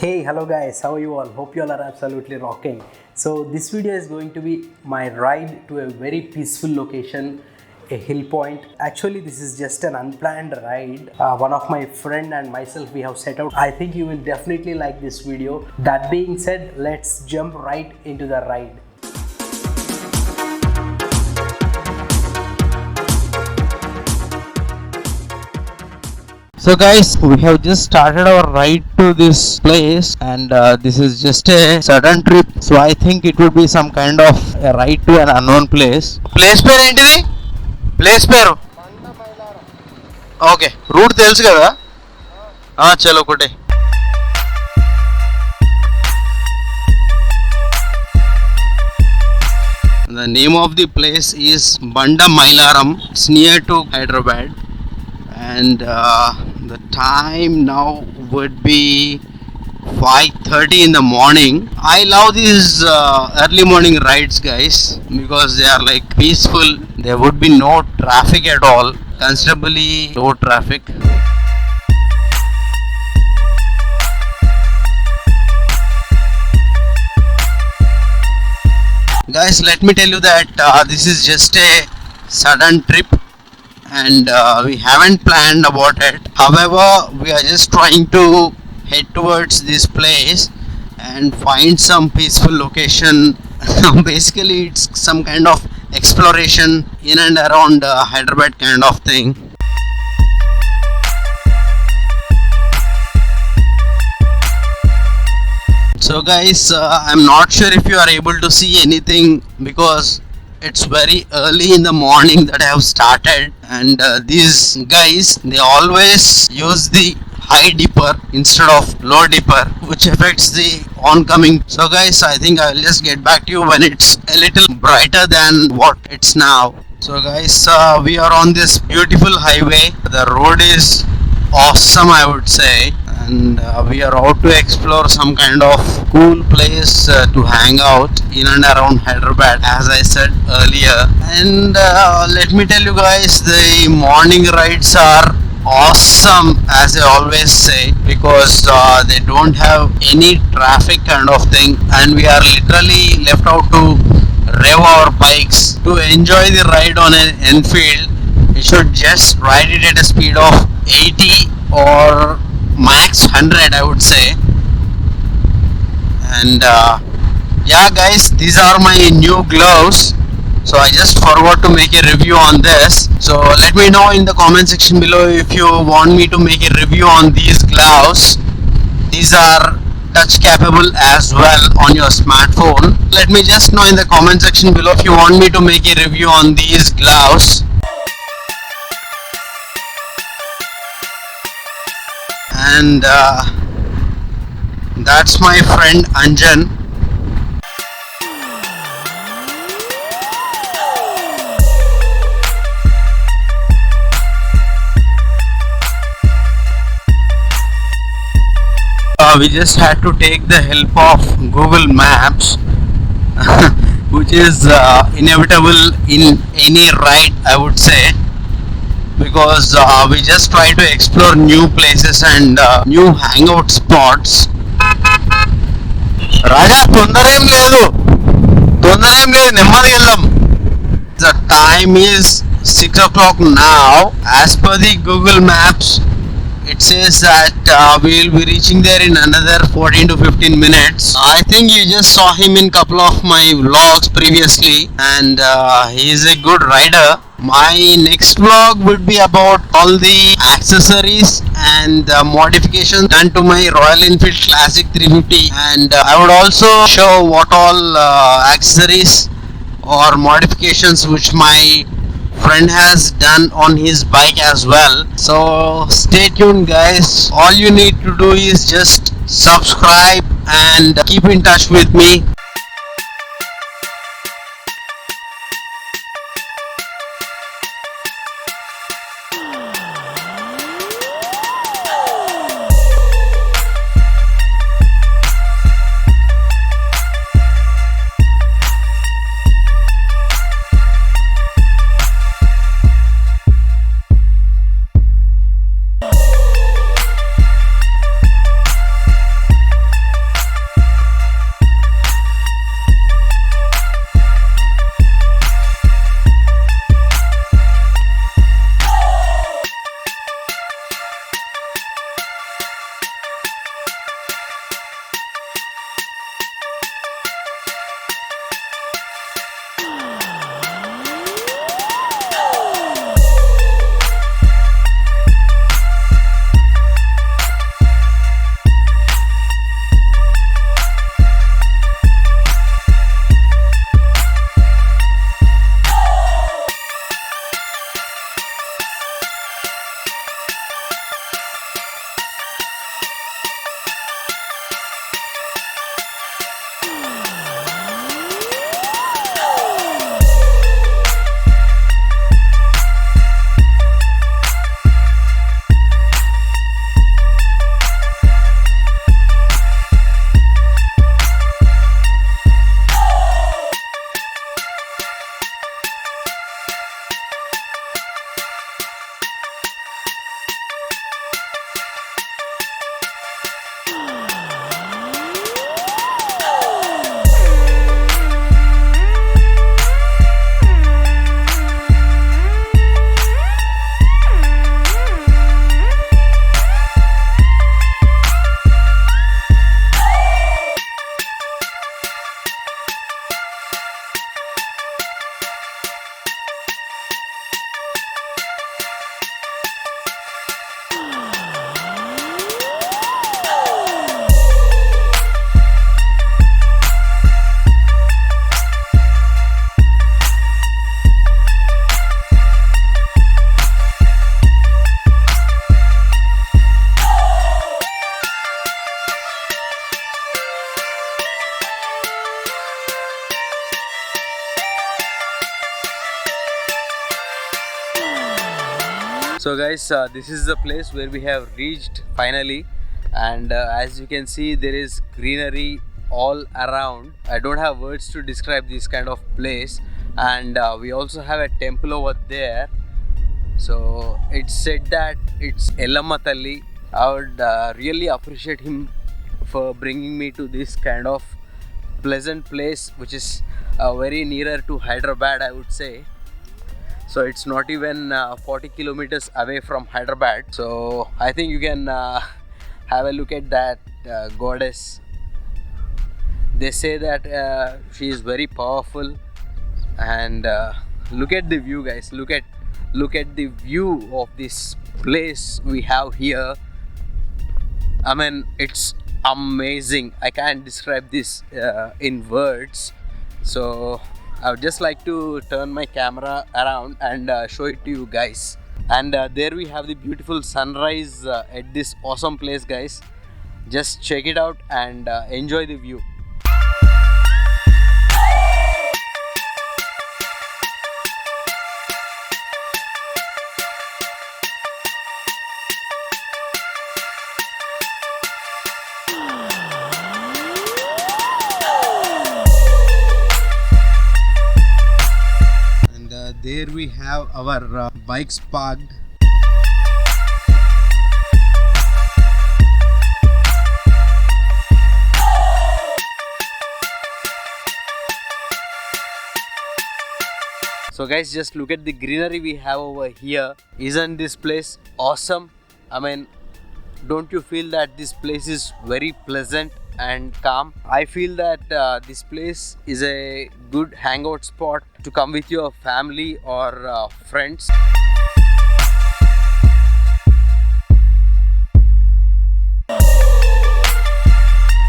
Hey, hello guys, how are you all? Hope you all are absolutely rocking. So this video is going to be my ride to a very peaceful location, a hill point. Actually, this is just an unplanned ride. One of my friend and myself, we have set out. I think you will definitely like this video. That being said, let's jump right into the ride. So guys, we have just started our ride to this place and this is just a sudden trip. So I think it would be some kind of a ride to an unknown place. Place పేరు ఏంటిది? Place పేరు okay, route తెలుసు కదా? చలో ఒకటే. The name of the place is Banda Mailaram. It's near to Hyderabad. And the time now would be 5:30 in the morning. I love these early morning rides, guys, because they are like peaceful. There would be no traffic at all, considerably low traffic. Guys, let me tell you that this is just a sudden trip and we haven't planned about it. However, we are just trying to head towards this place and find some peaceful location. Basically, it's some kind of exploration in and around Hyderabad kind of thing. So guys, I'm not sure if you are able to see anything because it's very early in the morning that I have started, and these guys, they always use the high dipper instead of low dipper, which affects the oncoming. So guys, I think I'll just get back to you when it's a little brighter than what it's now. So guys, we are on this beautiful highway. The road is awesome, I would say, and we are out to explore some kind of cool place to hang out in and around Hyderabad, as I said earlier. And let me tell you guys, the morning rides are awesome, as I always say, because they don't have any traffic kind of thing, and we are literally left out to rev our bikes. To enjoy the ride on an Enfield, you should just ride it at a speed of 80 or max 100, I would say. And yeah guys, these are my new gloves, so I just forgot to make a review on this. So let me know in the comment section below if you want me to make a review on these gloves. These are touch capable as well on your smartphone. Let me just know in the comment section below if you want me to make a review on these gloves. And that's my friend Anjan. We just had to take the help of Google Maps, which is inevitable in any ride, I would say, because we just try to explore new places and new hangout spots. Raja, తొందర ఏం లేదు, నెమ్మదిగా వెళ్దాం. The time is 6 o'clock now. As per the Google Maps, it says that we will be reaching there in another 14 to 15 minutes. I think you just saw him in couple of my vlogs previously, and he is a good rider. My next vlog would be about all the accessories and modifications done to my Royal Enfield Classic 350, and I would also show what all accessories or modifications which my friend has done on his bike as well. So stay tuned guys. All you need to do is just subscribe and keep in touch with me. So guys, this is the place where we have reached finally, and as you can see, there is greenery all around. I don't have words to describe this kind of place, and we also have a temple over there. So it's said that it's Ellamma Talli. I would really appreciate him for bringing me to this kind of pleasant place, which is very nearer to Hyderabad, I would say. So it's not even 40 kilometers away from Hyderabad. So I think you can have a look at that goddess. They say that she is very powerful, and look at the view, guys. Look at the view of this place we have here. I mean, it's amazing. I can't describe this in words. So I would just like to turn my camera around and show it to you guys. And there we have the beautiful sunrise at this awesome place, guys. Just check it out and enjoy the view. There we have our bikes parked. So guys, just look at the greenery we have over here. Isn't this place awesome? I mean, don't you feel that this place is very pleasant and calm? I feel that this place is a good hangout spot to come with your family or friends.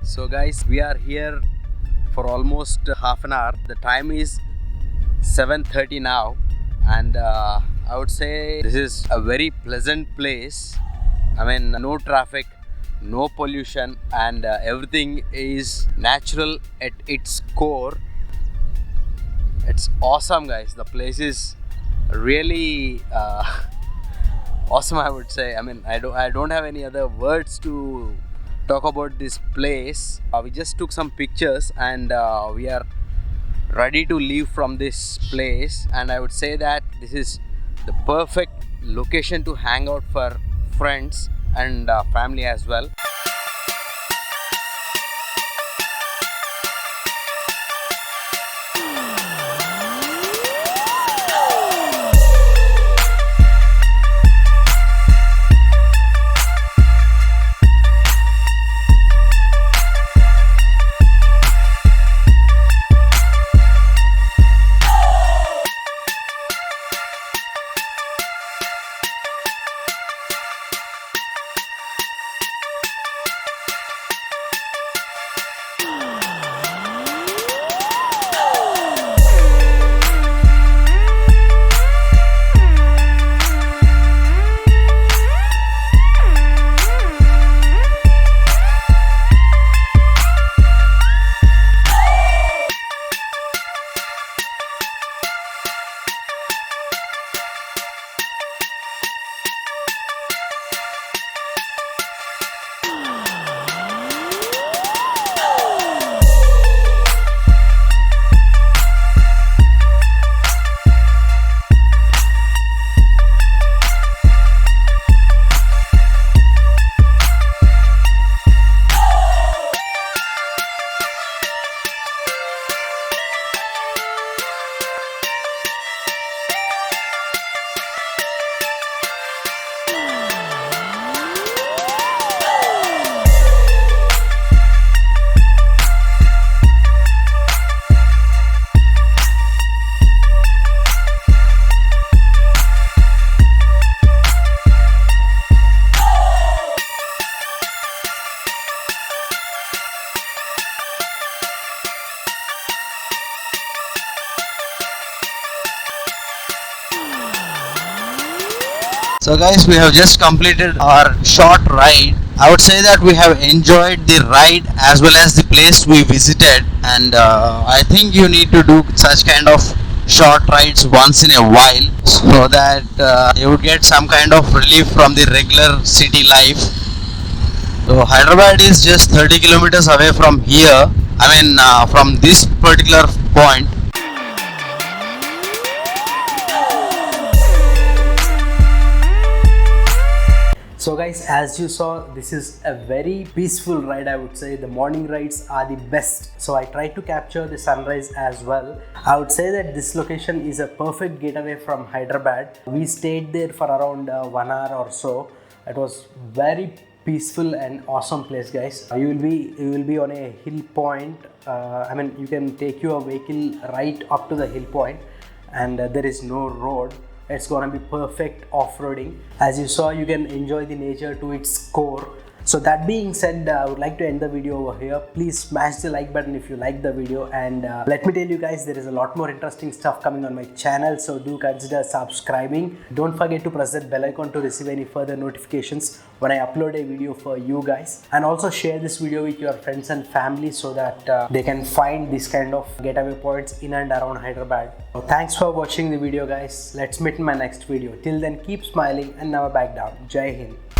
So guys, we are here for almost half an hour. The time is 7:30 now, and I would say this is a very pleasant place. I mean, no traffic, no pollution, and everything is natural at its core. It's awesome, guys. The place is really awesome, I would say. I mean, I don't have any other words to talk about this place. We just took some pictures, and we are ready to leave from this place. And I would say that this is the perfect location to hang out for friends and family as well. So guys, we have just completed our short ride. I would say that we have enjoyed the ride as well as the place we visited, and I think you need to do such kind of short rides once in a while, so that you would get some kind of relief from the regular city life. So Hyderabad is just 30 kilometers away from here. I mean, from this particular point. So guys, as you saw, this is a very peaceful ride. I would say the morning rides are the best. So I tried to capture the sunrise as well. I would say that this location is a perfect getaway from Hyderabad. We stayed there for around 1 hour or so. It was very peaceful and awesome place, guys. You will be on a hill point. I mean, you can take your vehicle right up to the hill point, and there is no road. It's gonna be perfect off-roading. As you saw, you can enjoy the nature to its core. So that being said, I would like to end the video over here. Please smash the like button if you like the video, and let me tell you guys, there is a lot more interesting stuff coming on my channel, so do consider subscribing. Don't forget to press that bell icon to receive any further notifications when I upload a video for you guys, and also share this video with your friends and family so that they can find this kind of getaway points in and around Hyderabad. So thanks for watching the video, guys. Let's meet in my next video. Till then, keep smiling and never back down. Jai Hind.